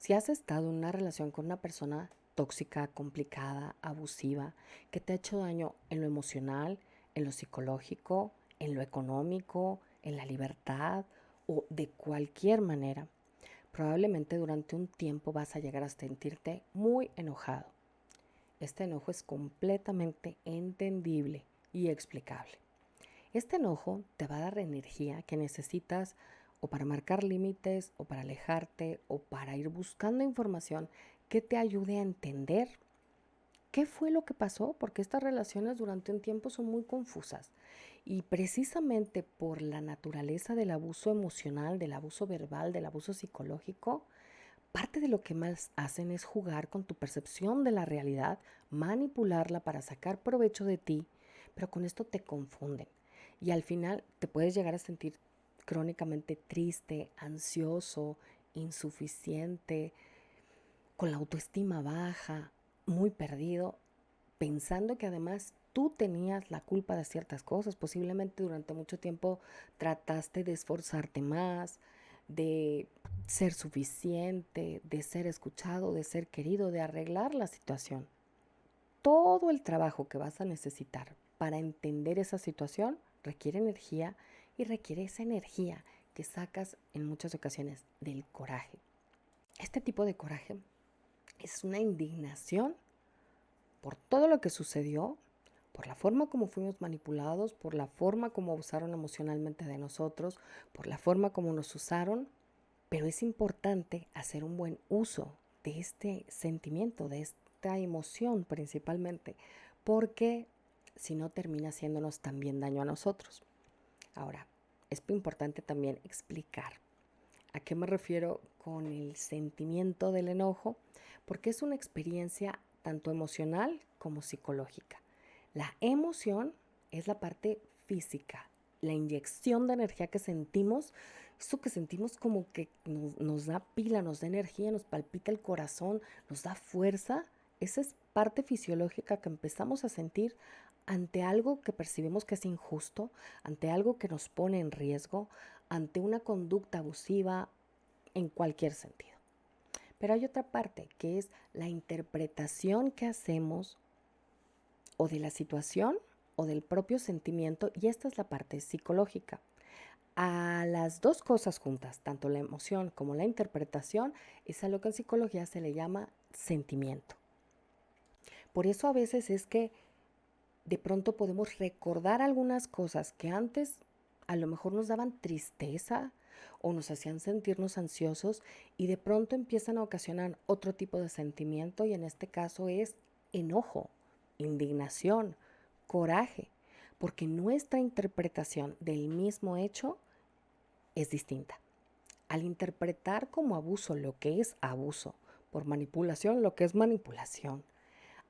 Si has estado en una relación con una persona tóxica, complicada, abusiva, que te ha hecho daño en lo emocional, en lo psicológico, en lo económico, en la libertad o de cualquier manera, probablemente durante un tiempo vas a llegar a sentirte muy enojado. Este enojo es completamente entendible y explicable. Este enojo te va a dar energía que necesitas o para marcar límites o para alejarte o para ir buscando información que te ayude a entender qué fue lo que pasó, porque estas relaciones durante un tiempo son muy confusas y precisamente por la naturaleza del abuso emocional, del abuso verbal, del abuso psicológico, parte de lo que más hacen es jugar con tu percepción de la realidad, manipularla para sacar provecho de ti, pero con esto te confunden. Y al final te puedes llegar a sentir crónicamente triste, ansioso, insuficiente, con la autoestima baja, muy perdido, pensando que además tú tenías la culpa de ciertas cosas. Posiblemente durante mucho tiempo trataste de esforzarte más, de ser suficiente, de ser escuchado, de ser querido, de arreglar la situación. Todo el trabajo que vas a necesitar para entender esa situación requiere energía y requiere esa energía que sacas en muchas ocasiones del coraje. Este tipo de coraje es una indignación por todo lo que sucedió, por la forma como fuimos manipulados, por la forma como abusaron emocionalmente de nosotros, por la forma como nos usaron, pero es importante hacer un buen uso de este sentimiento, de esta emoción principalmente, porque si no termina haciéndonos también daño a nosotros. Ahora, es importante también explicar a qué me refiero con el sentimiento del enojo, porque es una experiencia tanto emocional como psicológica. La emoción es la parte física, la inyección de energía que sentimos, eso que sentimos como que nos da pila, nos da energía, nos palpita el corazón, nos da fuerza. Esa es parte fisiológica que empezamos a sentir ante algo que percibimos que es injusto, ante algo que nos pone en riesgo, ante una conducta abusiva en cualquier sentido. Pero hay otra parte que es la interpretación que hacemos o de la situación o del propio sentimiento, y esta es la parte psicológica. A las dos cosas juntas, tanto la emoción como la interpretación, es a lo que en psicología se le llama sentimiento. Por eso a veces es que de pronto podemos recordar algunas cosas que antes a lo mejor nos daban tristeza o nos hacían sentirnos ansiosos y de pronto empiezan a ocasionar otro tipo de sentimiento, y en este caso es enojo, indignación, coraje, porque nuestra interpretación del mismo hecho es distinta. Al interpretar como abuso lo que es abuso, por manipulación lo que es manipulación,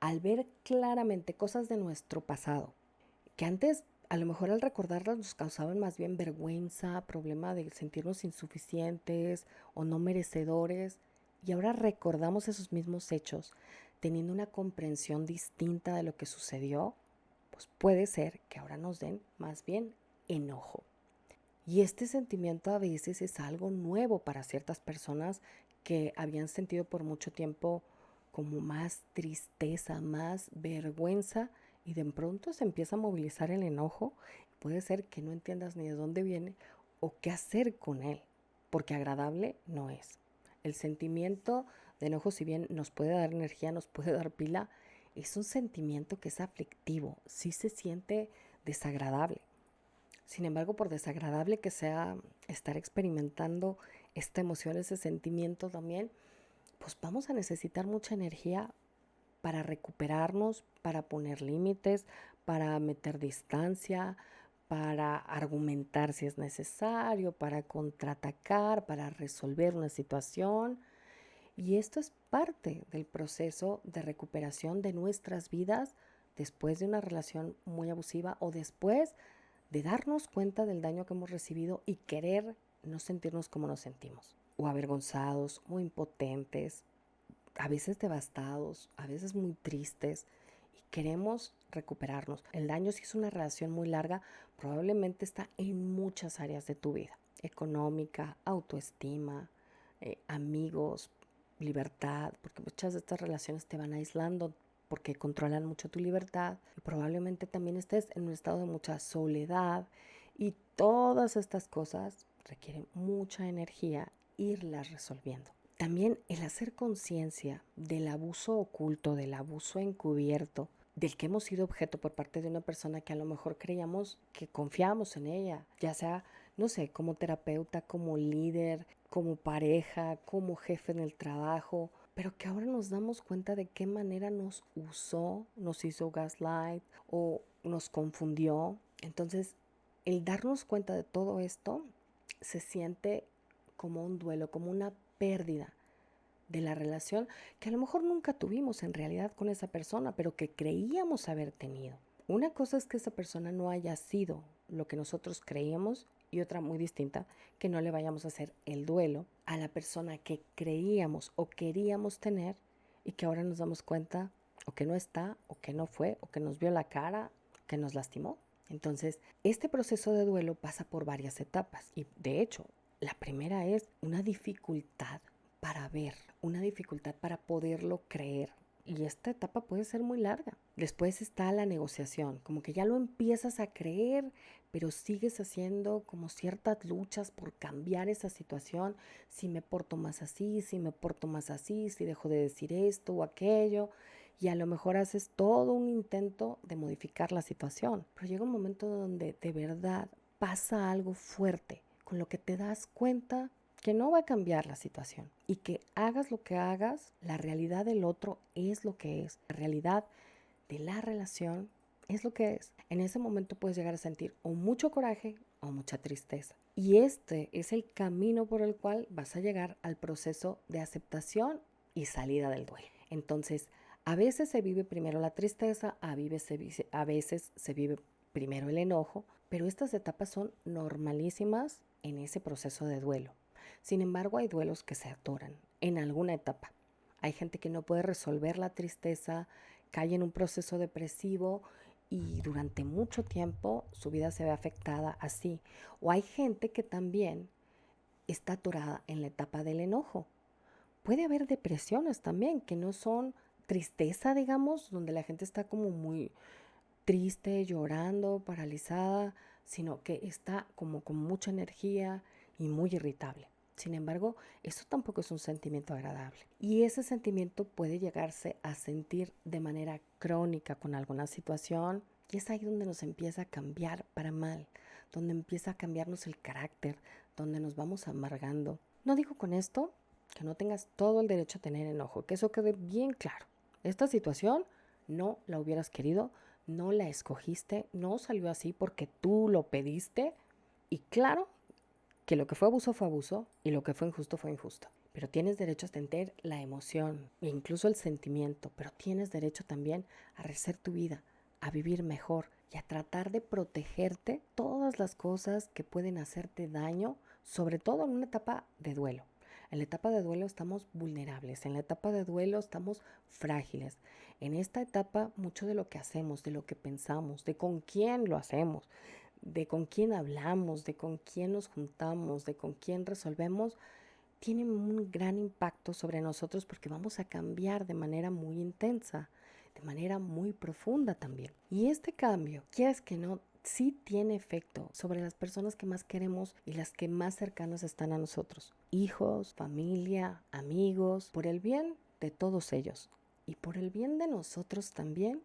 al ver claramente cosas de nuestro pasado, que antes a lo mejor al recordarlas nos causaban más bien vergüenza, problema de sentirnos insuficientes o no merecedores, y ahora recordamos esos mismos hechos teniendo una comprensión distinta de lo que sucedió, pues puede ser que ahora nos den más bien enojo. Y este sentimiento a veces es algo nuevo para ciertas personas que habían sentido por mucho tiempo como más tristeza, más vergüenza, y de pronto se empieza a movilizar el enojo. Puede ser que no entiendas ni de dónde viene o qué hacer con él, porque agradable no es. El sentimiento de enojo, si bien nos puede dar energía, nos puede dar pila, es un sentimiento que es aflictivo, sí se siente desagradable. Sin embargo, por desagradable que sea estar experimentando esta emoción, ese sentimiento también, pues vamos a necesitar mucha energía para recuperarnos, para poner límites, para meter distancia, para argumentar si es necesario, para contraatacar, para resolver una situación. Y esto es parte del proceso de recuperación de nuestras vidas después de una relación muy abusiva o después de darnos cuenta del daño que hemos recibido y querer no sentirnos como nos sentimos, o avergonzados, o impotentes, a veces devastados, a veces muy tristes, y queremos recuperarnos. El daño, si es una relación muy larga, probablemente está en muchas áreas de tu vida: económica, autoestima, amigos, libertad, porque muchas de estas relaciones te van aislando porque controlan mucho tu libertad y probablemente también estés en un estado de mucha soledad y todas estas cosas requieren mucha energía irlas resolviendo. También el hacer conciencia del abuso oculto, del abuso encubierto, del que hemos sido objeto por parte de una persona que a lo mejor creíamos que confiábamos en ella, ya sea, no sé, como terapeuta, como líder, como pareja, como jefe en el trabajo, pero que ahora nos damos cuenta de qué manera nos usó, nos hizo gaslight o nos confundió. Entonces, el darnos cuenta de todo esto se siente como un duelo, como una pérdida de la relación que a lo mejor nunca tuvimos en realidad con esa persona, pero que creíamos haber tenido. Una cosa es que esa persona no haya sido lo que nosotros creíamos y otra muy distinta, que no le vayamos a hacer el duelo a la persona que creíamos o queríamos tener y que ahora nos damos cuenta o que no está, o que no fue, o que nos vio la cara, que nos lastimó. Entonces, este proceso de duelo pasa por varias etapas y de hecho, la primera es una dificultad para ver, una dificultad para poderlo creer. Y esta etapa puede ser muy larga. Después está la negociación, como que ya lo empiezas a creer, pero sigues haciendo como ciertas luchas por cambiar esa situación. Si me porto más así, si me porto más así, si dejo de decir esto o aquello. Y a lo mejor haces todo un intento de modificar la situación. Pero llega un momento donde de verdad pasa algo fuerte, con lo que te das cuenta que no va a cambiar la situación y que hagas lo que hagas, la realidad del otro es lo que es. La realidad de la relación es lo que es. En ese momento puedes llegar a sentir o mucho coraje o mucha tristeza. Y este es el camino por el cual vas a llegar al proceso de aceptación y salida del duelo. Entonces, a veces se vive primero la tristeza, a veces se vive primero el enojo, pero estas etapas son normalísimas en ese proceso de duelo. Sin embargo, hay duelos que se atoran en alguna etapa. Hay gente que no puede resolver la tristeza, cae en un proceso depresivo y durante mucho tiempo su vida se ve afectada así. O hay gente que también está atorada en la etapa del enojo. Puede haber depresiones también, que no son tristeza, digamos, donde la gente está como muy triste, llorando, paralizada, sino que está como con mucha energía y muy irritable. Sin embargo, eso tampoco es un sentimiento agradable. Y ese sentimiento puede llegarse a sentir de manera crónica con alguna situación. Y es ahí donde nos empieza a cambiar para mal, donde empieza a cambiarnos el carácter, donde nos vamos amargando. No digo con esto que no tengas todo el derecho a tener enojo, que eso quede bien claro. Esta situación no la hubieras querido, no la escogiste, no salió así porque tú lo pediste. Y claro que lo que fue abuso y lo que fue injusto. Pero tienes derecho a sentir la emoción e incluso el sentimiento, pero tienes derecho también a rehacer tu vida, a vivir mejor y a tratar de protegerte todas las cosas que pueden hacerte daño, sobre todo en una etapa de duelo. En la etapa de duelo estamos vulnerables, en la etapa de duelo estamos frágiles. En esta etapa mucho de lo que hacemos, de lo que pensamos, de con quién lo hacemos, de con quién hablamos, de con quién nos juntamos, de con quién resolvemos, tiene un gran impacto sobre nosotros porque vamos a cambiar de manera muy intensa, de manera muy profunda también. Y este cambio, quieres que no, sí tiene efecto sobre las personas que más queremos y las que más cercanas están a nosotros. Hijos, familia, amigos, por el bien de todos ellos. Y por el bien de nosotros también,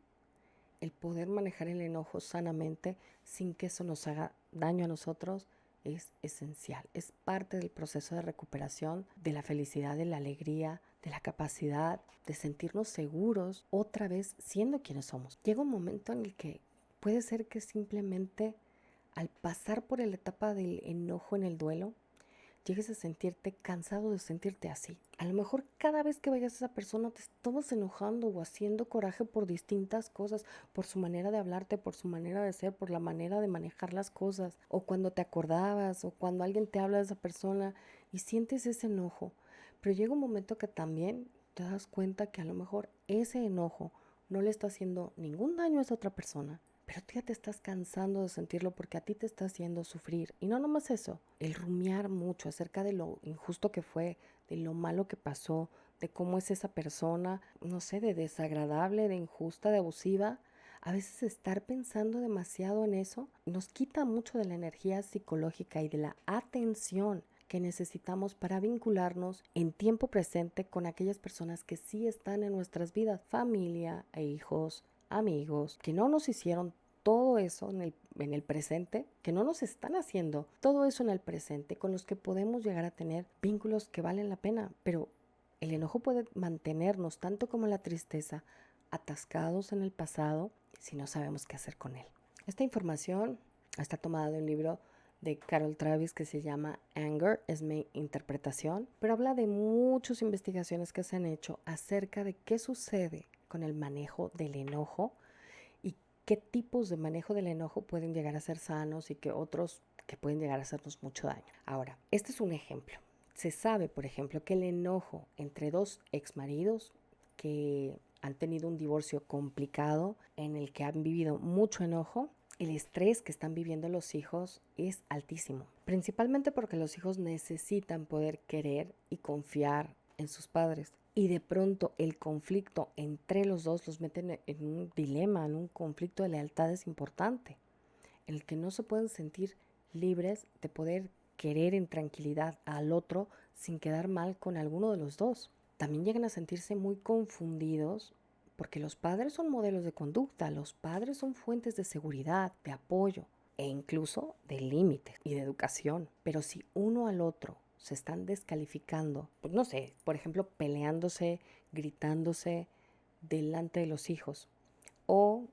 el poder manejar el enojo sanamente sin que eso nos haga daño a nosotros es esencial. Es parte del proceso de recuperación, de la felicidad, de la alegría, de la capacidad de sentirnos seguros otra vez siendo quienes somos. Llega un momento en el que puede ser que simplemente al pasar por la etapa del enojo en el duelo, llegues a sentirte cansado de sentirte así. A lo mejor cada vez que vayas a esa persona te estabas enojando o haciendo coraje por distintas cosas, por su manera de hablarte, por su manera de ser, por la manera de manejar las cosas, o cuando te acordabas, o cuando alguien te habla de esa persona y sientes ese enojo. Pero llega un momento que también te das cuenta que a lo mejor ese enojo no le está haciendo ningún daño a esa otra persona, pero tú ya te estás cansando de sentirlo porque a ti te está haciendo sufrir. Y no nomás eso, el rumiar mucho acerca de lo injusto que fue, de lo malo que pasó, de cómo es esa persona, no sé, de desagradable, de injusta, de abusiva. A veces estar pensando demasiado en eso nos quita mucho de la energía psicológica y de la atención que necesitamos para vincularnos en tiempo presente con aquellas personas que sí están en nuestras vidas, familia e hijos, amigos, que no nos hicieron todo eso en el presente, que no nos están haciendo todo eso en el presente, con los que podemos llegar a tener vínculos que valen la pena, pero el enojo puede mantenernos, tanto como la tristeza, atascados en el pasado si no sabemos qué hacer con él. Esta información está tomada de un libro de Carol Travis que se llama Anger, es mi interpretación, pero habla de muchas investigaciones que se han hecho acerca de qué sucede con el manejo del enojo y qué tipos de manejo del enojo pueden llegar a ser sanos y qué otros que pueden llegar a hacernos mucho daño. Ahora, este es un ejemplo. Se sabe, por ejemplo, que el enojo entre dos exmaridos que han tenido un divorcio complicado, en el que han vivido mucho enojo, el estrés que están viviendo los hijos es altísimo. Principalmente porque los hijos necesitan poder querer y confiar en sus padres. Y de pronto el conflicto entre los dos los meten en un dilema, en un conflicto de lealtades importante, en el que no se pueden sentir libres de poder querer en tranquilidad al otro sin quedar mal con alguno de los dos. También llegan a sentirse muy confundidos porque los padres son modelos de conducta, los padres son fuentes de seguridad, de apoyo e incluso de límites y de educación. Pero si uno al otro se están descalificando, pues no sé, por ejemplo, peleándose, gritándose delante de los hijos o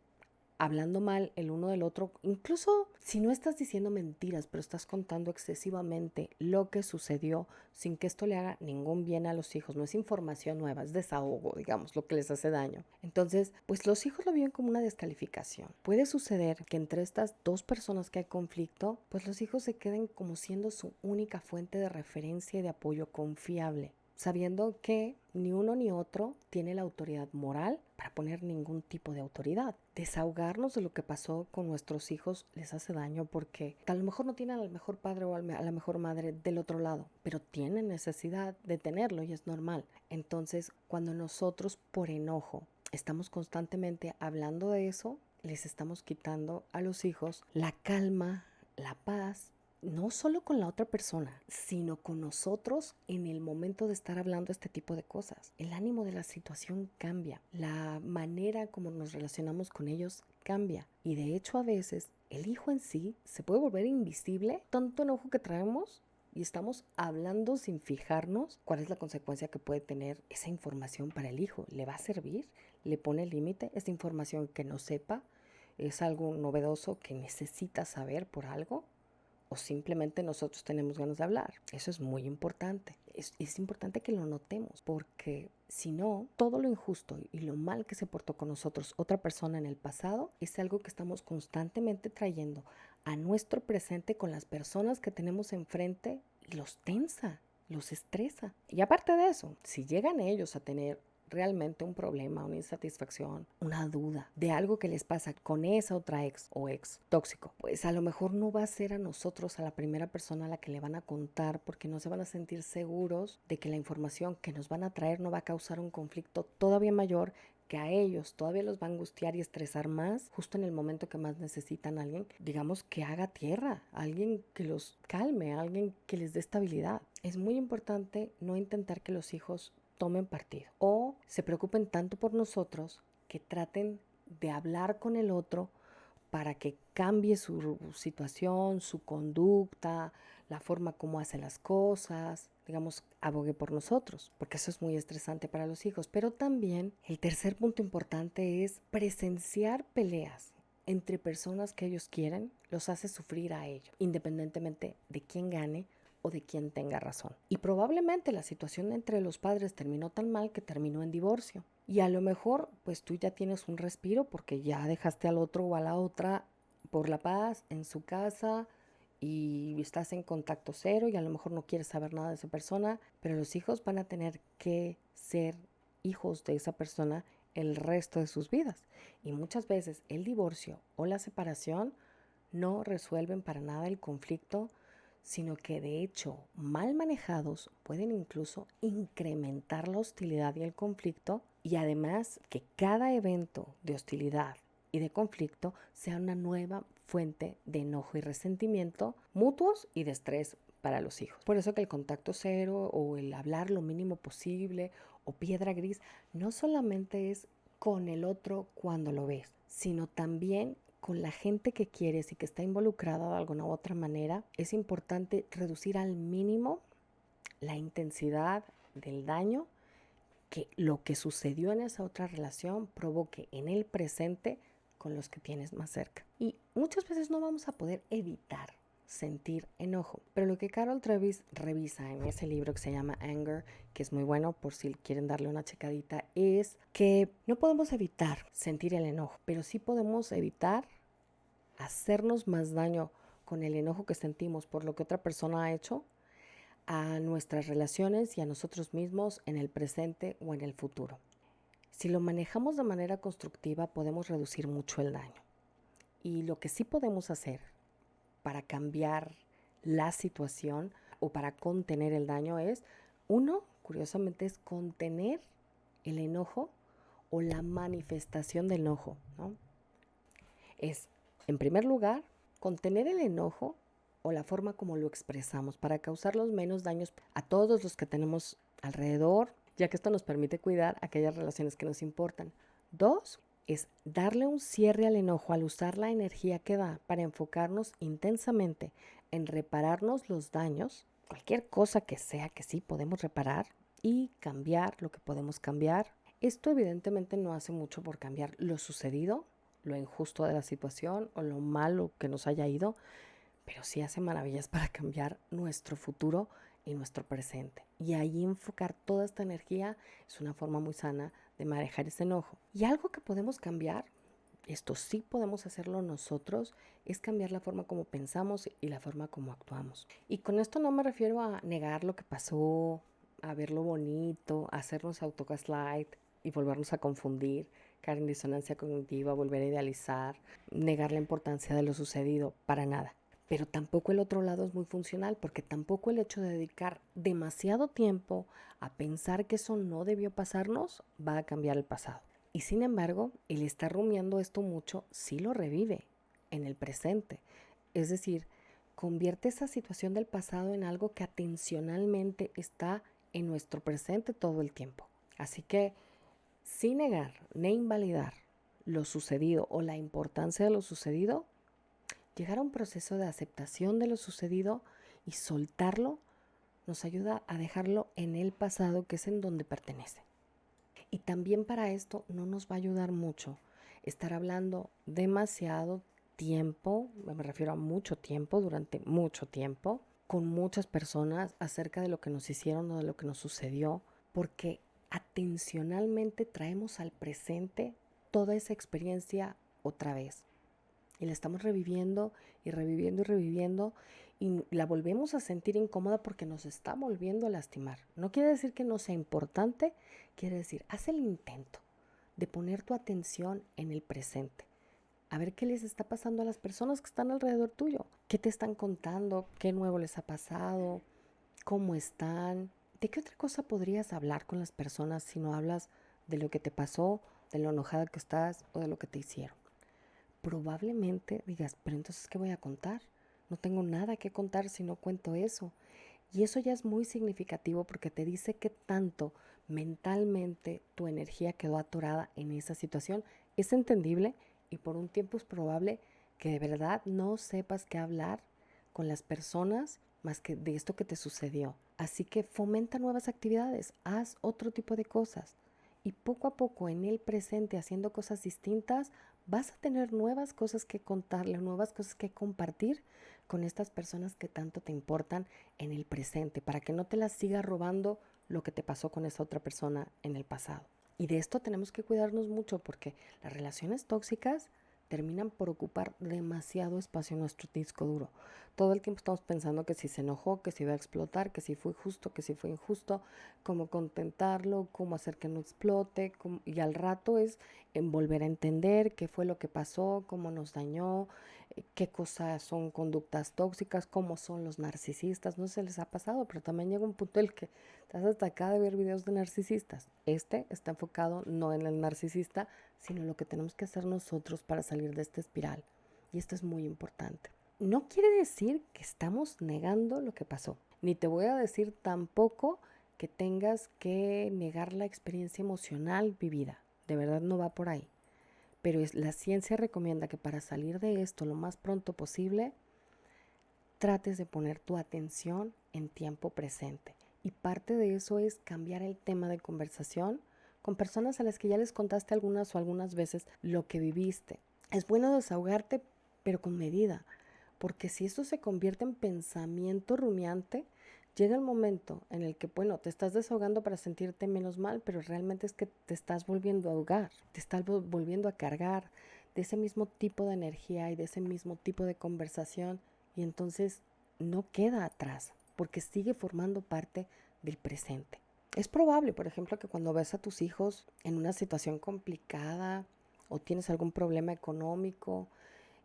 hablando mal el uno del otro, incluso si no estás diciendo mentiras, pero estás contando excesivamente lo que sucedió sin que esto le haga ningún bien a los hijos, no es información nueva, es desahogo, digamos, lo que les hace daño. Entonces, pues los hijos lo viven como una descalificación. Puede suceder que entre estas dos personas que hay conflicto, pues los hijos se queden como siendo su única fuente de referencia y de apoyo confiable, sabiendo que ni uno ni otro tiene la autoridad moral para poner ningún tipo de autoridad. Desahogarnos de lo que pasó con nuestros hijos les hace daño porque a lo mejor no tienen al mejor padre o a la mejor madre del otro lado, pero tienen necesidad de tenerlo y es normal. Entonces, cuando nosotros por enojo estamos constantemente hablando de eso, les estamos quitando a los hijos la calma, la paz, no solo con la otra persona, sino con nosotros en el momento de estar hablando este tipo de cosas. El ánimo de la situación cambia, la manera como nos relacionamos con ellos cambia. Y de hecho a veces el hijo en sí se puede volver invisible, tanto enojo que traemos y estamos hablando sin fijarnos cuál es la consecuencia que puede tener esa información para el hijo. ¿Le va a servir? ¿Le pone límite? ¿Esta información que no sepa? ¿Es algo novedoso que necesita saber por algo? O simplemente nosotros tenemos ganas de hablar. Eso es muy importante. Es importante que lo notemos porque si no, todo lo injusto y lo mal que se portó con nosotros otra persona en el pasado es algo que estamos constantemente trayendo a nuestro presente con las personas que tenemos enfrente y los tensa, los estresa. Y aparte de eso, si llegan ellos a tener realmente un problema, una insatisfacción, una duda de algo que les pasa con esa otra ex o ex tóxico, pues a lo mejor no va a ser a nosotros, a la primera persona a la que le van a contar, porque no se van a sentir seguros de que la información que nos van a traer no va a causar un conflicto todavía mayor, que a ellos todavía los va a angustiar y estresar más justo en el momento que más necesitan a alguien, digamos, que haga tierra, alguien que los calme, alguien que les dé estabilidad. Es muy importante no intentar que los hijos tomen partido o se preocupen tanto por nosotros que traten de hablar con el otro para que cambie su situación, su conducta, la forma como hace las cosas, digamos, abogue por nosotros, porque eso es muy estresante para los hijos. Pero también el tercer punto importante es presenciar peleas entre personas que ellos quieren, los hace sufrir a ellos, independientemente de quién gane o de quien tenga razón. Y probablemente la situación entre los padres terminó tan mal que terminó en divorcio. Y a lo mejor pues tú ya tienes un respiro porque ya dejaste al otro o a la otra por la paz en su casa y estás en contacto cero y a lo mejor no quieres saber nada de esa persona, pero los hijos van a tener que ser hijos de esa persona el resto de sus vidas. Y muchas veces el divorcio o la separación no resuelven para nada el conflicto, sino que de hecho, mal manejados, pueden incluso incrementar la hostilidad y el conflicto, y además que cada evento de hostilidad y de conflicto sea una nueva fuente de enojo y resentimiento mutuos y de estrés para los hijos. Por eso que el contacto cero o el hablar lo mínimo posible o piedra gris no solamente es con el otro cuando lo ves, sino también con la gente que quieres y que está involucrada de alguna u otra manera. Es importante reducir al mínimo la intensidad del daño que lo que sucedió en esa otra relación provoque en el presente con los que tienes más cerca. Y muchas veces no vamos a poder evitar sentir enojo, pero lo que Carol Travis revisa en ese libro que se llama Anger, que es muy bueno por si quieren darle una checadita, es que no podemos evitar sentir el enojo, pero sí podemos evitar hacernos más daño con el enojo que sentimos por lo que otra persona ha hecho a nuestras relaciones y a nosotros mismos en el presente o en el futuro. Si lo manejamos de manera constructiva, podemos reducir mucho el daño. Y lo que sí podemos hacer para cambiar la situación o para contener el daño es, uno, curiosamente, es contener el enojo o la manifestación del enojo, ¿no? Es, en primer lugar, contener el enojo o la forma como lo expresamos para causar los menos daños a todos los que tenemos alrededor, ya que esto nos permite cuidar aquellas relaciones que nos importan. Dos, es darle un cierre al enojo al usar la energía que da para enfocarnos intensamente en repararnos los daños, cualquier cosa que sea que sí podemos reparar, y cambiar lo que podemos cambiar. Esto evidentemente no hace mucho por cambiar lo sucedido, lo injusto de la situación o lo malo que nos haya ido, pero sí hace maravillas para cambiar nuestro futuro y nuestro presente. Y ahí enfocar toda esta energía es una forma muy sana de manejar ese enojo. Y algo que podemos cambiar, esto sí podemos hacerlo nosotros, es cambiar la forma como pensamos y la forma como actuamos. Y con esto no me refiero a negar lo que pasó, a verlo bonito, a hacernos autogaslight y volvernos a confundir, caer en disonancia cognitiva, volver a idealizar, negar la importancia de lo sucedido, para nada. Pero tampoco el otro lado es muy funcional, porque tampoco el hecho de dedicar demasiado tiempo a pensar que eso no debió pasarnos va a cambiar el pasado. Y sin embargo, el estar rumiando esto mucho sí lo revive en el presente. Es decir, convierte esa situación del pasado en algo que atencionalmente está en nuestro presente todo el tiempo. Así que, sin negar ni invalidar lo sucedido o la importancia de lo sucedido, llegar a un proceso de aceptación de lo sucedido y soltarlo nos ayuda a dejarlo en el pasado, que es en donde pertenece. Y también para esto no nos va a ayudar mucho estar hablando demasiado tiempo, me refiero a mucho tiempo, durante mucho tiempo, con muchas personas acerca de lo que nos hicieron o de lo que nos sucedió, porque atencionalmente traemos al presente toda esa experiencia otra vez. Y la estamos reviviendo y reviviendo y reviviendo, y la volvemos a sentir incómoda porque nos está volviendo a lastimar. No quiere decir que no sea importante, quiere decir, haz el intento de poner tu atención en el presente. A ver qué les está pasando a las personas que están alrededor tuyo. ¿Qué te están contando? ¿Qué nuevo les ha pasado? ¿Cómo están? ¿De qué otra cosa podrías hablar con las personas si no hablas de lo que te pasó, de lo enojada que estás o de lo que te hicieron? Probablemente digas, pero entonces, ¿qué voy a contar? No tengo nada que contar si no cuento eso. Y eso ya es muy significativo porque te dice que tanto mentalmente tu energía quedó atorada en esa situación. Es entendible y por un tiempo es probable que de verdad no sepas qué hablar con las personas más que de esto que te sucedió. Así que fomenta nuevas actividades, haz otro tipo de cosas. Y poco a poco en el presente, haciendo cosas distintas, vas a tener nuevas cosas que contarle, nuevas cosas que compartir con estas personas que tanto te importan en el presente, para que no te las siga robando lo que te pasó con esa otra persona en el pasado. Y de esto tenemos que cuidarnos mucho, porque las relaciones tóxicas terminan por ocupar demasiado espacio en nuestro disco duro. Todo el tiempo estamos pensando que si se enojó, que si va a explotar, que si fue justo, que si fue injusto, cómo contentarlo, cómo hacer que no explote, y al rato es en volver a entender qué fue lo que pasó, cómo nos dañó, qué cosas son conductas tóxicas, cómo son los narcisistas. No sé si les ha pasado, pero también llega un punto en el que estás hasta acá de ver videos de narcisistas. Este está enfocado no en el narcisista, sino en lo que tenemos que hacer nosotros para salir de esta espiral. Y esto es muy importante. No quiere decir que estamos negando lo que pasó, ni te voy a decir tampoco que tengas que negar la experiencia emocional vivida. De verdad no va por ahí. Pero la ciencia recomienda que para salir de esto lo más pronto posible, trates de poner tu atención en tiempo presente. Y parte de eso es cambiar el tema de conversación con personas a las que ya les contaste algunas veces lo que viviste. Es bueno desahogarte, pero con medida, porque si eso se convierte en pensamiento rumiante, llega el momento en el que, bueno, te estás desahogando para sentirte menos mal, pero realmente es que te estás volviendo a ahogar, te estás volviendo a cargar de ese mismo tipo de energía y de ese mismo tipo de conversación, y entonces no queda atrás, porque sigue formando parte del presente. Es probable, por ejemplo, que cuando ves a tus hijos en una situación complicada o tienes algún problema económico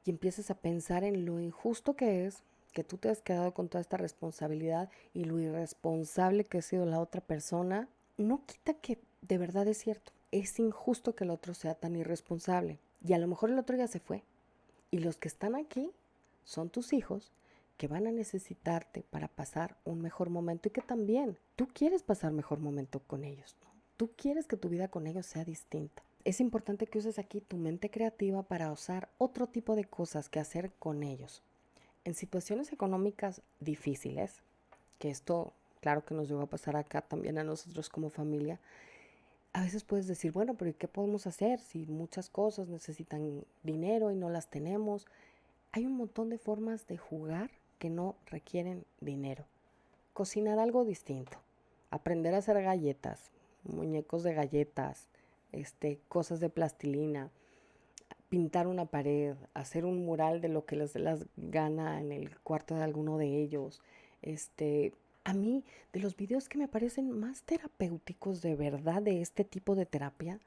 y empieces a pensar en lo injusto que es que tú te has quedado con toda esta responsabilidad y lo irresponsable que ha sido la otra persona, no quita que de verdad es cierto. Es injusto que el otro sea tan irresponsable. Y a lo mejor el otro ya se fue. Y los que están aquí son tus hijos que van a necesitarte para pasar un mejor momento y que también tú quieres pasar mejor momento con ellos, ¿no? Tú quieres que tu vida con ellos sea distinta. Es importante que uses aquí tu mente creativa para usar otro tipo de cosas que hacer con ellos. En situaciones económicas difíciles, que esto claro que nos llegó a pasar acá también a nosotros como familia, a veces puedes decir, bueno, pero ¿y qué podemos hacer si muchas cosas necesitan dinero y no las tenemos? Hay un montón de formas de jugar que no requieren dinero. Cocinar algo distinto, aprender a hacer galletas, muñecos de galletas, cosas de plastilina, pintar una pared, hacer un mural de lo que les dé las gana en el cuarto de alguno de ellos. A mí, de los videos que me parecen más terapéuticos de verdad de este tipo de terapia,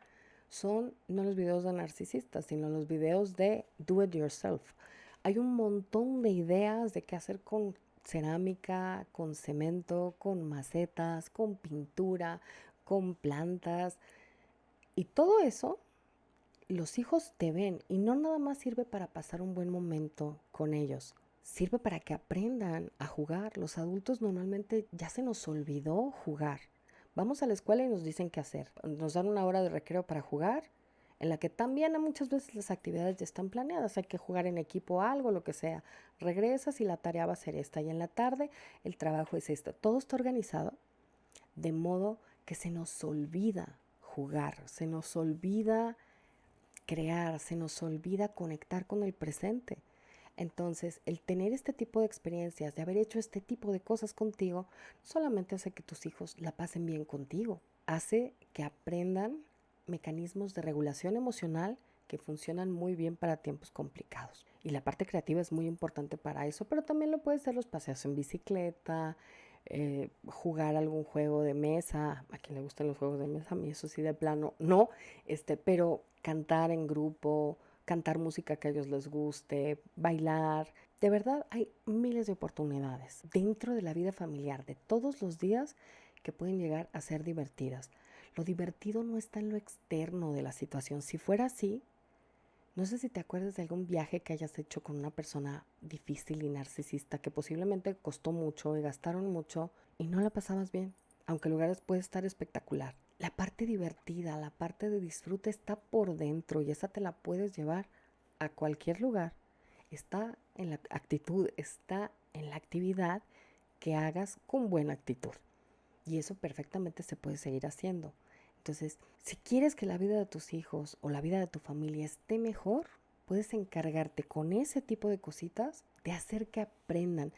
son no los videos de narcisistas, sino los videos de do it yourself. Hay un montón de ideas de qué hacer con cerámica, con cemento, con macetas, con pintura, con plantas. Y todo eso los hijos te ven y no nada más sirve para pasar un buen momento con ellos. Sirve para que aprendan a jugar. Los adultos normalmente ya se nos olvidó jugar. Vamos a la escuela y nos dicen qué hacer. Nos dan una hora de recreo para jugar, en la que también muchas veces las actividades ya están planeadas. Hay que jugar en equipo algo, lo que sea. Regresas y la tarea va a ser esta. Y en la tarde el trabajo es esto. Todo está organizado de modo que se nos olvida jugar. Se nos olvida crear, se nos olvida conectar con el presente. Entonces, el tener este tipo de experiencias, de haber hecho este tipo de cosas contigo, solamente hace que tus hijos la pasen bien contigo, hace que aprendan mecanismos de regulación emocional que funcionan muy bien para tiempos complicados. Y la parte creativa es muy importante para eso, pero también lo puede ser los paseos en bicicleta, jugar algún juego de mesa. A quien le gustan los juegos de mesa, a mí eso sí de plano no, pero cantar en grupo, cantar música que a ellos les guste, bailar. De verdad hay miles de oportunidades dentro de la vida familiar de todos los días que pueden llegar a ser divertidas. Lo divertido no está en lo externo de la situación. Si fuera así, no sé si te acuerdas de algún viaje que hayas hecho con una persona difícil y narcisista que posiblemente costó mucho y gastaron mucho y no la pasabas bien, aunque el lugar puede estar espectacular. La parte divertida, la parte de disfrute está por dentro y esa te la puedes llevar a cualquier lugar. Está en la actitud, está en la actividad que hagas con buena actitud. Y eso perfectamente se puede seguir haciendo. Entonces, si quieres que la vida de tus hijos o la vida de tu familia esté mejor, puedes encargarte con ese tipo de cositas de hacer que aprendan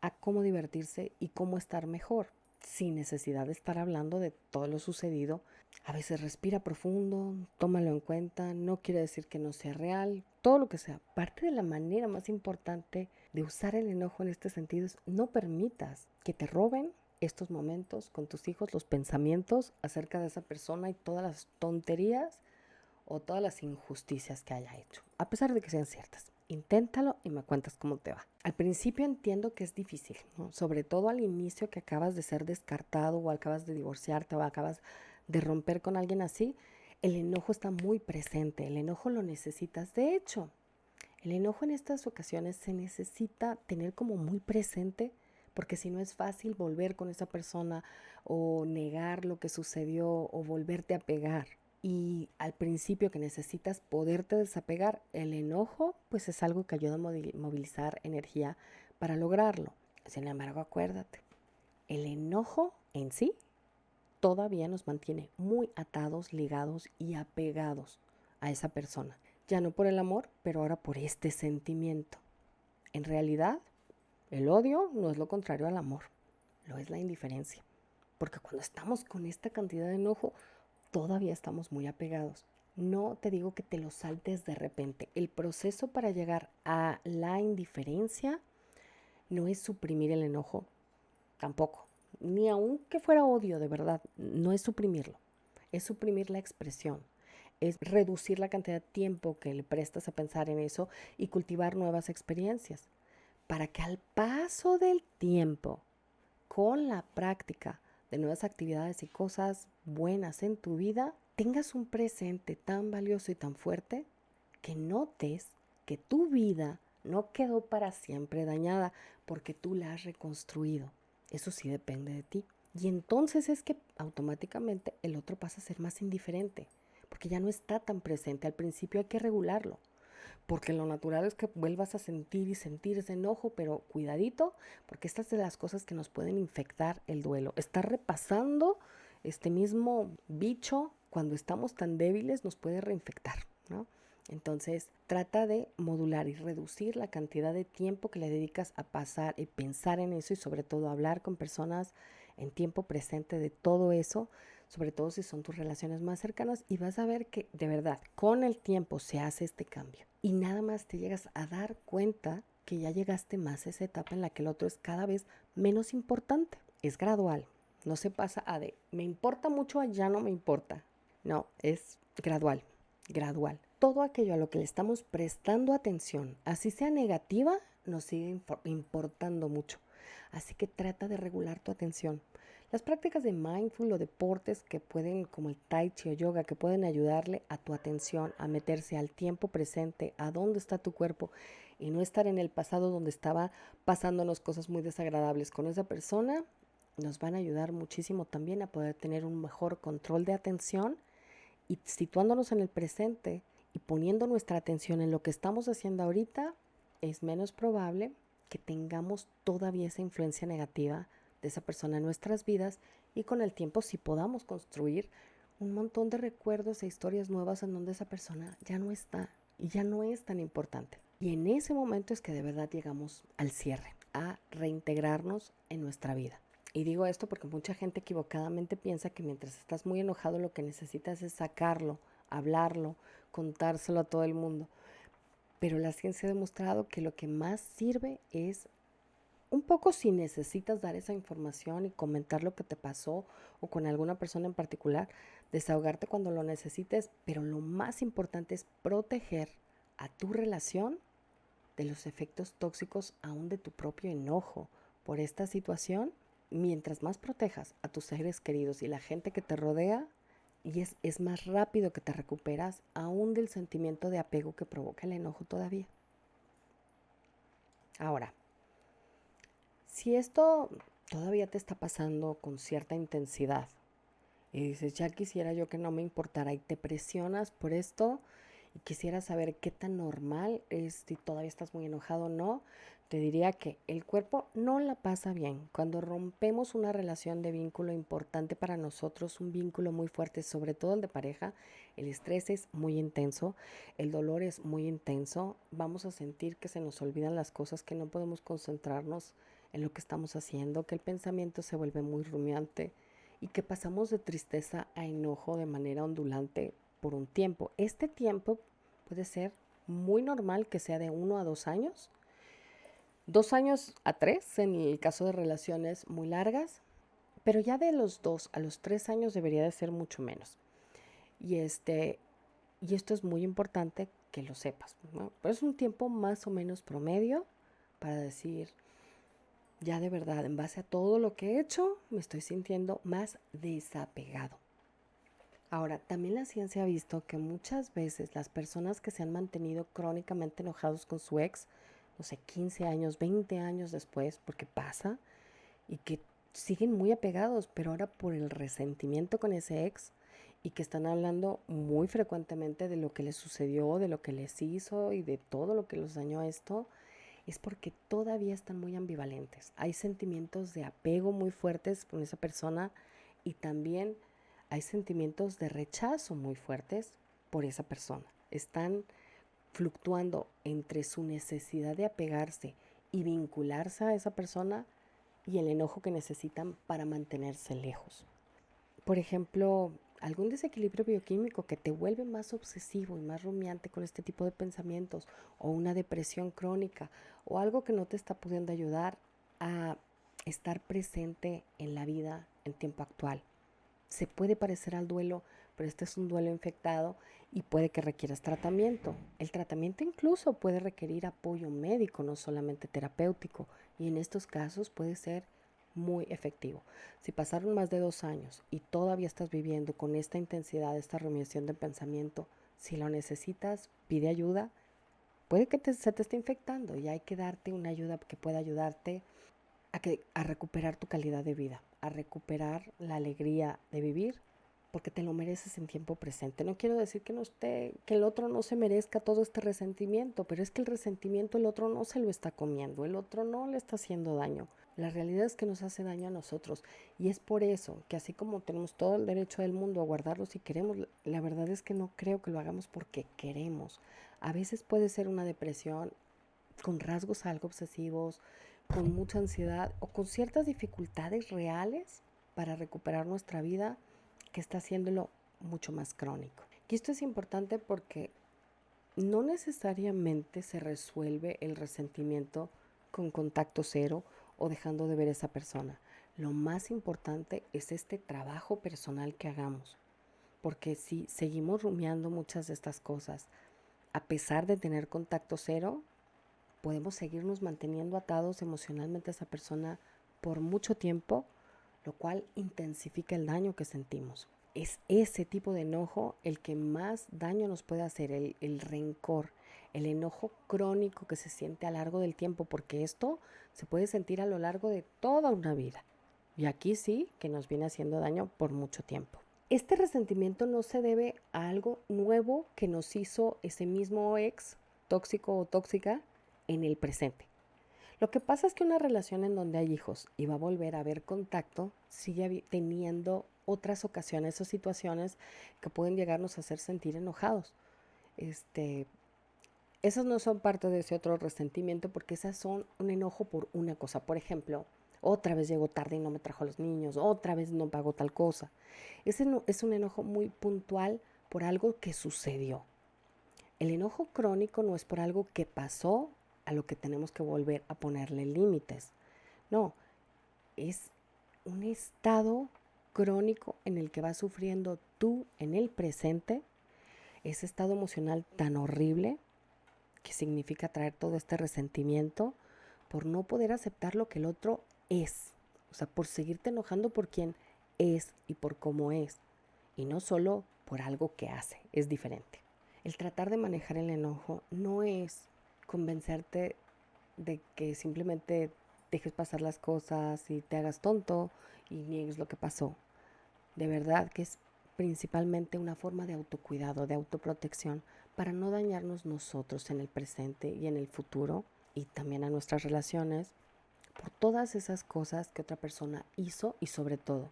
a cómo divertirse y cómo estar mejor, sin necesidad de estar hablando de todo lo sucedido. A veces respira profundo, tómalo en cuenta, no quiere decir que no sea real, todo lo que sea. Parte de la manera más importante de usar el enojo en este sentido es no permitas que te roben estos momentos con tus hijos, los pensamientos acerca de esa persona y todas las tonterías o todas las injusticias que haya hecho, a pesar de que sean ciertas. Inténtalo y me cuentas cómo te va. Al principio entiendo que es difícil, ¿no? Sobre todo al inicio que acabas de ser descartado o acabas de divorciarte o acabas de romper con alguien así, el enojo está muy presente, el enojo lo necesitas. De hecho, el enojo en estas ocasiones se necesita tener como muy presente porque si no es fácil volver con esa persona o negar lo que sucedió o volverte a pegar. Y al principio que necesitas poderte desapegar, el enojo pues es algo que ayuda a movilizar energía para lograrlo. Sin embargo, acuérdate, el enojo en sí todavía nos mantiene muy atados, ligados y apegados a esa persona. Ya no por el amor, pero ahora por este sentimiento. En realidad, el odio no es lo contrario al amor, lo es la indiferencia. Porque cuando estamos con esta cantidad de enojo, todavía estamos muy apegados. No te digo que te lo saltes de repente. El proceso para llegar a la indiferencia no es suprimir el enojo, tampoco. Ni aunque fuera odio, de verdad, no es suprimirlo. Es suprimir la expresión. Es reducir la cantidad de tiempo que le prestas a pensar en eso y cultivar nuevas experiencias. Para que al paso del tiempo, con la práctica de nuevas actividades y cosas buenas en tu vida, tengas un presente tan valioso y tan fuerte que notes que tu vida no quedó para siempre dañada porque tú la has reconstruido. Eso sí depende de ti. Y entonces es que automáticamente el otro pasa a ser más indiferente porque ya no está tan presente. Al principio hay que regularlo porque lo natural es que vuelvas a sentir y sentir ese enojo, pero cuidadito, porque estas son de las cosas que nos pueden infectar el duelo. Estar repasando este mismo bicho cuando estamos tan débiles nos puede reinfectar, ¿no? Entonces, trata de modular y reducir la cantidad de tiempo que le dedicas a pasar y pensar en eso y sobre todo hablar con personas en tiempo presente de todo eso, sobre todo si son tus relaciones más cercanas, y vas a ver que de verdad con el tiempo se hace este cambio y nada más te llegas a dar cuenta que ya llegaste más a esa etapa en la que el otro es cada vez menos importante. Es gradual, no se pasa a de me importa mucho a ya no me importa. No, es gradual, gradual. Todo aquello a lo que le estamos prestando atención, así sea negativa, nos sigue importando mucho. Así que trata de regular tu atención. Las prácticas de mindful o deportes que pueden, como el tai chi o yoga, que pueden ayudarle a tu atención a meterse al tiempo presente, a dónde está tu cuerpo y no estar en el pasado donde estaba pasándonos cosas muy desagradables con esa persona, nos van a ayudar muchísimo también a poder tener un mejor control de atención y situándonos en el presente y poniendo nuestra atención en lo que estamos haciendo ahorita, es menos probable que tengamos todavía esa influencia negativa de esa persona en nuestras vidas y con el tiempo sí podamos construir un montón de recuerdos e historias nuevas en donde esa persona ya no está y ya no es tan importante. Y en ese momento es que de verdad llegamos al cierre, a reintegrarnos en nuestra vida. Y digo esto porque mucha gente equivocadamente piensa que mientras estás muy enojado lo que necesitas es sacarlo, hablarlo, contárselo a todo el mundo. Pero la ciencia ha demostrado que lo que más sirve es un poco si necesitas dar esa información y comentar lo que te pasó o con alguna persona en particular, desahogarte cuando lo necesites, pero lo más importante es proteger a tu relación de los efectos tóxicos aún de tu propio enojo por esta situación. Mientras más protejas a tus seres queridos y la gente que te rodea, y es más rápido que te recuperas aún del sentimiento de apego que provoca el enojo todavía. Ahora, si esto todavía te está pasando con cierta intensidad y dices, ya quisiera yo que no me importara y te presionas por esto y quisiera saber qué tan normal es, si todavía estás muy enojado o no, te diría que el cuerpo no la pasa bien. Cuando rompemos una relación de vínculo importante para nosotros, un vínculo muy fuerte, sobre todo el de pareja, el estrés es muy intenso, el dolor es muy intenso, vamos a sentir que se nos olvidan las cosas, que no podemos concentrarnos en lo que estamos haciendo, que el pensamiento se vuelve muy rumiante y que pasamos de tristeza a enojo de manera ondulante por un tiempo. Este tiempo puede ser muy normal que sea de 1 a 2 años, 2 años a 3 en el caso de relaciones muy largas, pero ya de los 2 a los 3 años debería de ser mucho menos. Y esto es muy importante que lo sepas, ¿no? Pero es un tiempo más o menos promedio para decir, ya de verdad, en base a todo lo que he hecho, me estoy sintiendo más desapegado. Ahora, también la ciencia ha visto que muchas veces las personas que se han mantenido crónicamente enojados con su ex, no sé, 15 años, 20 años después, porque pasa, y que siguen muy apegados, pero ahora por el resentimiento con ese ex, y que están hablando muy frecuentemente de lo que les sucedió, de lo que les hizo y de todo lo que los dañó a esto, es porque todavía están muy ambivalentes. Hay sentimientos de apego muy fuertes con esa persona y también hay sentimientos de rechazo muy fuertes por esa persona. Están fluctuando entre su necesidad de apegarse y vincularse a esa persona y el enojo que necesitan para mantenerse lejos. Por ejemplo, algún desequilibrio bioquímico que te vuelve más obsesivo y más rumiante con este tipo de pensamientos, o una depresión crónica, o algo que no te está pudiendo ayudar a estar presente en la vida en tiempo actual. Se puede parecer al duelo, pero este es un duelo infectado y puede que requieras tratamiento. El tratamiento incluso puede requerir apoyo médico, no solamente terapéutico, y en estos casos puede ser muy efectivo. Si pasaron más de 2 años y todavía estás viviendo con esta intensidad, esta rumiación de pensamiento, si lo necesitas, pide ayuda. Puede que se te esté infectando y hay que darte una ayuda que pueda ayudarte a recuperar tu calidad de vida, a recuperar la alegría de vivir, porque te lo mereces en tiempo presente. No quiero decir que el otro no se merezca todo este resentimiento, pero es que el resentimiento el otro no se lo está comiendo, el otro no le está haciendo daño. La realidad es que nos hace daño a nosotros, y es por eso que así como tenemos todo el derecho del mundo a guardarlo si queremos, la verdad es que no creo que lo hagamos porque queremos. A veces puede ser una depresión con rasgos algo obsesivos, con mucha ansiedad o con ciertas dificultades reales para recuperar nuestra vida, que está haciéndolo mucho más crónico. Y esto es importante porque no necesariamente se resuelve el resentimiento con contacto cero o dejando de ver a esa persona. Lo más importante es este trabajo personal que hagamos, porque si seguimos rumiando muchas de estas cosas, a pesar de tener contacto cero, podemos seguirnos manteniendo atados emocionalmente a esa persona por mucho tiempo, lo cual intensifica el daño que sentimos. Es ese tipo de enojo el que más daño nos puede hacer, el rencor, el enojo crónico que se siente a lo largo del tiempo, porque esto se puede sentir a lo largo de toda una vida. Y aquí sí que nos viene haciendo daño por mucho tiempo. Este resentimiento no se debe a algo nuevo que nos hizo ese mismo ex tóxico o tóxica en el presente. Lo que pasa es que una relación en donde hay hijos y va a volver a haber contacto sigue teniendo otras ocasiones o situaciones que pueden llegarnos a hacer sentir enojados. Esas no son parte de ese otro resentimiento, porque esas son un enojo por una cosa. Por ejemplo, otra vez llegó tarde y no me trajo a los niños, otra vez no pagó tal cosa. Ese no, es un enojo muy puntual por algo que sucedió. El enojo crónico no es por algo que pasó a lo que tenemos que volver a ponerle límites. No, es un estado crónico en el que vas sufriendo tú en el presente, ese estado emocional tan horrible que significa traer todo este resentimiento por no poder aceptar lo que el otro es. O sea, por seguirte enojando por quien es y por cómo es, y no solo por algo que hace, es diferente. El tratar de manejar el enojo no es convencerte de que simplemente dejes pasar las cosas y te hagas tonto y niegues lo que pasó. De verdad que es principalmente una forma de autocuidado, de autoprotección, para no dañarnos nosotros en el presente y en el futuro, y también a nuestras relaciones, por todas esas cosas que otra persona hizo y sobre todo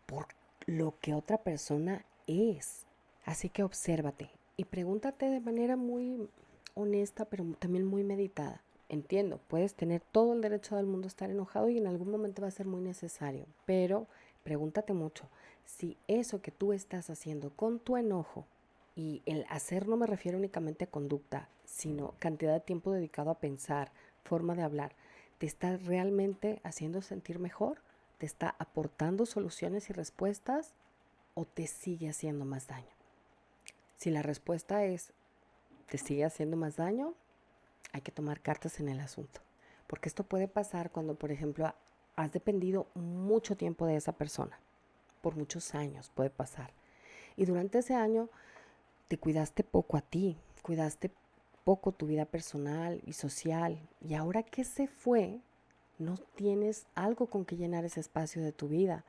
por lo que otra persona es. Así que obsérvate y pregúntate de manera muy honesta, pero también muy meditada. Entiendo, puedes tener todo el derecho del mundo a estar enojado y en algún momento va a ser muy necesario, pero pregúntate mucho si eso que tú estás haciendo con tu enojo, y el hacer no me refiero únicamente a conducta, sino cantidad de tiempo dedicado a pensar, forma de hablar, te está realmente haciendo sentir mejor, te está aportando soluciones y respuestas, o te sigue haciendo más daño. Si la respuesta es te sigue haciendo más daño, hay que tomar cartas en el asunto. Porque esto puede pasar cuando, por ejemplo, has dependido mucho tiempo de esa persona. Por muchos años puede pasar. Y durante ese año te cuidaste poco a ti, cuidaste poco tu vida personal y social. Y ahora que se fue, no tienes algo con que llenar ese espacio de tu vida.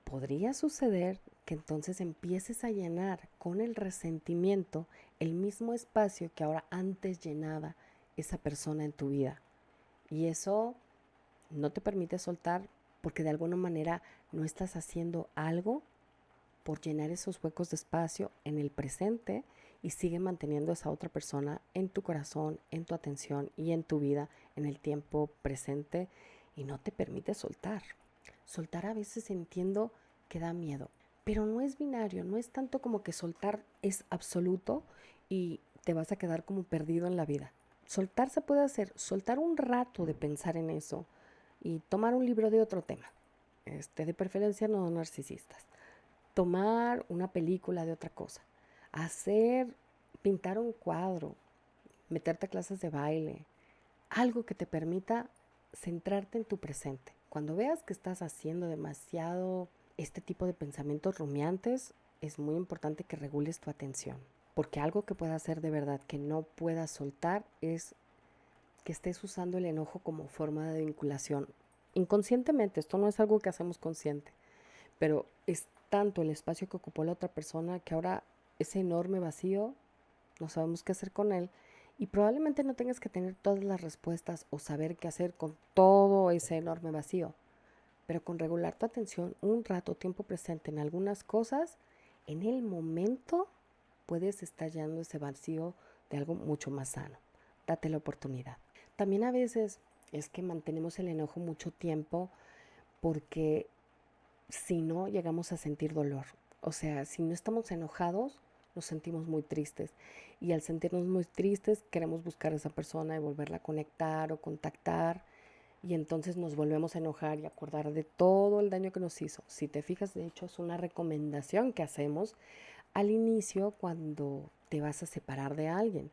Podría suceder que entonces empieces a llenar con el resentimiento el mismo espacio que ahora antes llenaba esa persona en tu vida. Y eso no te permite soltar porque de alguna manera no estás haciendo algo por llenar esos huecos de espacio en el presente y sigue manteniendo a esa otra persona en tu corazón, en tu atención y en tu vida en el tiempo presente y no te permite soltar. Soltar a veces entiendo que da miedo, pero no es binario, no es tanto como que soltar es absoluto y te vas a quedar como perdido en la vida. Soltar se puede hacer, soltar un rato de pensar en eso y tomar un libro de otro tema, de preferencia no narcisistas, tomar una película de otra cosa, pintar un cuadro, meterte a clases de baile, algo que te permita centrarte en tu presente. Cuando veas que estás haciendo demasiado este tipo de pensamientos rumiantes, es muy importante que regules tu atención. Porque algo que pueda hacer de verdad que no puedas soltar es que estés usando el enojo como forma de vinculación. Inconscientemente, esto no es algo que hacemos consciente, pero es tanto el espacio que ocupó la otra persona que ahora ese enorme vacío no sabemos qué hacer con él y probablemente no tengas que tener todas las respuestas o saber qué hacer con todo ese enorme vacío, pero con regular tu atención un rato, tiempo presente en algunas cosas, en el momento puedes estar llenando ese vacío de algo mucho más sano. Date la oportunidad. También a veces es que mantenemos el enojo mucho tiempo porque si no llegamos a sentir dolor. O sea, si no estamos enojados, nos sentimos muy tristes. Y al sentirnos muy tristes, queremos buscar a esa persona y volverla a conectar o contactar. Y entonces nos volvemos a enojar y acordar de todo el daño que nos hizo. Si te fijas, de hecho, es una recomendación que hacemos al inicio cuando te vas a separar de alguien.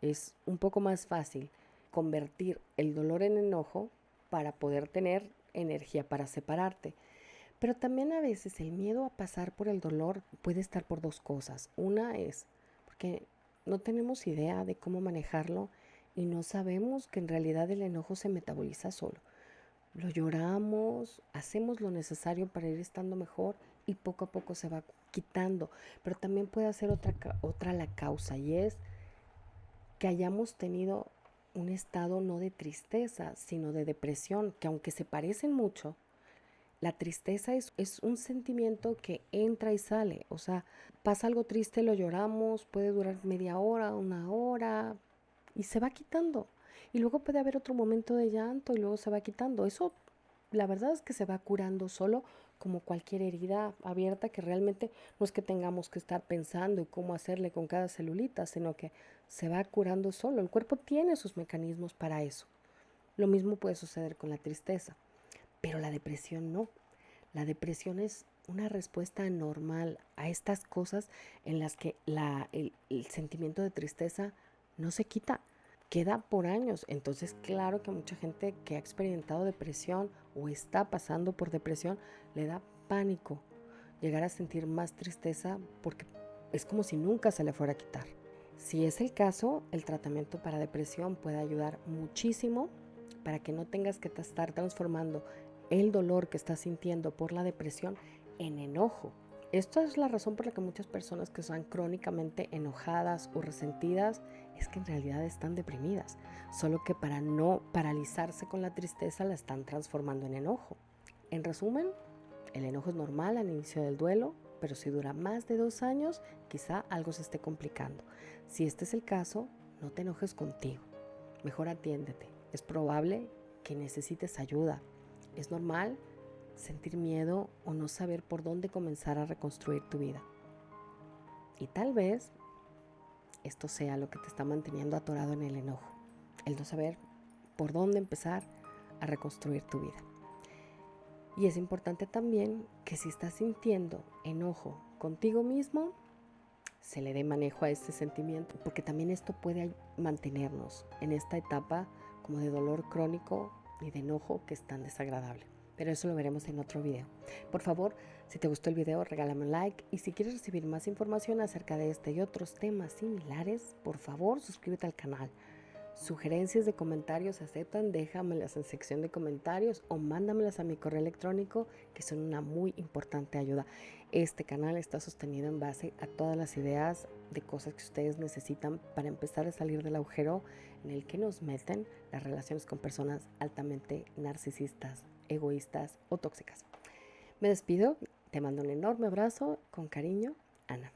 Es un poco más fácil convertir el dolor en enojo para poder tener energía para separarte. Pero también a veces el miedo a pasar por el dolor puede estar por dos cosas. Una es porque no tenemos idea de cómo manejarlo y no sabemos que en realidad el enojo se metaboliza solo. Lo lloramos, hacemos lo necesario para ir estando mejor y poco a poco se va quitando. Pero también puede ser otra la causa y es que hayamos tenido un estado no de tristeza, sino de depresión, que aunque se parecen mucho, la tristeza es un sentimiento que entra y sale. O sea, pasa algo triste, lo lloramos, puede durar media hora, una hora y se va quitando. Y luego puede haber otro momento de llanto y luego se va quitando. Eso, la verdad es que se va curando solo como cualquier herida abierta que realmente no es que tengamos que estar pensando y cómo hacerle con cada celulita, sino que se va curando solo. El cuerpo tiene sus mecanismos para eso. Lo mismo puede suceder con la tristeza. Pero la depresión no. La depresión es una respuesta anormal a estas cosas en las que el sentimiento de tristeza no se quita, queda por años. Entonces, claro que a mucha gente que ha experimentado depresión o está pasando por depresión le da pánico llegar a sentir más tristeza porque es como si nunca se le fuera a quitar. Si es el caso, el tratamiento para depresión puede ayudar muchísimo para que no tengas que estar transformando el dolor que estás sintiendo por la depresión en enojo. Esto es la razón por la que muchas personas que son crónicamente enojadas o resentidas es que en realidad están deprimidas, solo que para no paralizarse con la tristeza la están transformando en enojo. En resumen, el enojo es normal al inicio del duelo, pero si dura más de 2 años, quizá algo se esté complicando. Si este es el caso, no te enojes contigo, mejor atiéndete. Es probable que necesites ayuda. Es normal sentir miedo o no saber por dónde comenzar a reconstruir tu vida. Y tal vez esto sea lo que te está manteniendo atorado en el enojo, el no saber por dónde empezar a reconstruir tu vida. Y es importante también que si estás sintiendo enojo contigo mismo, se le dé manejo a este sentimiento, porque también esto puede mantenernos en esta etapa como de dolor crónico y de enojo que es tan desagradable. Pero eso lo veremos en otro video. Por favor, si te gustó el video, regálame un like, y si quieres recibir más información acerca de este y otros temas similares, por favor, suscríbete al canal. Sugerencias de comentarios se aceptan, déjamelas en sección de comentarios o mándamelas a mi correo electrónico, que son una muy importante ayuda. Este canal está sostenido en base a todas las ideas de cosas que ustedes necesitan para empezar a salir del agujero en el que nos meten las relaciones con personas altamente narcisistas, egoístas o tóxicas. Me despido, te mando un enorme abrazo, con cariño, Ana.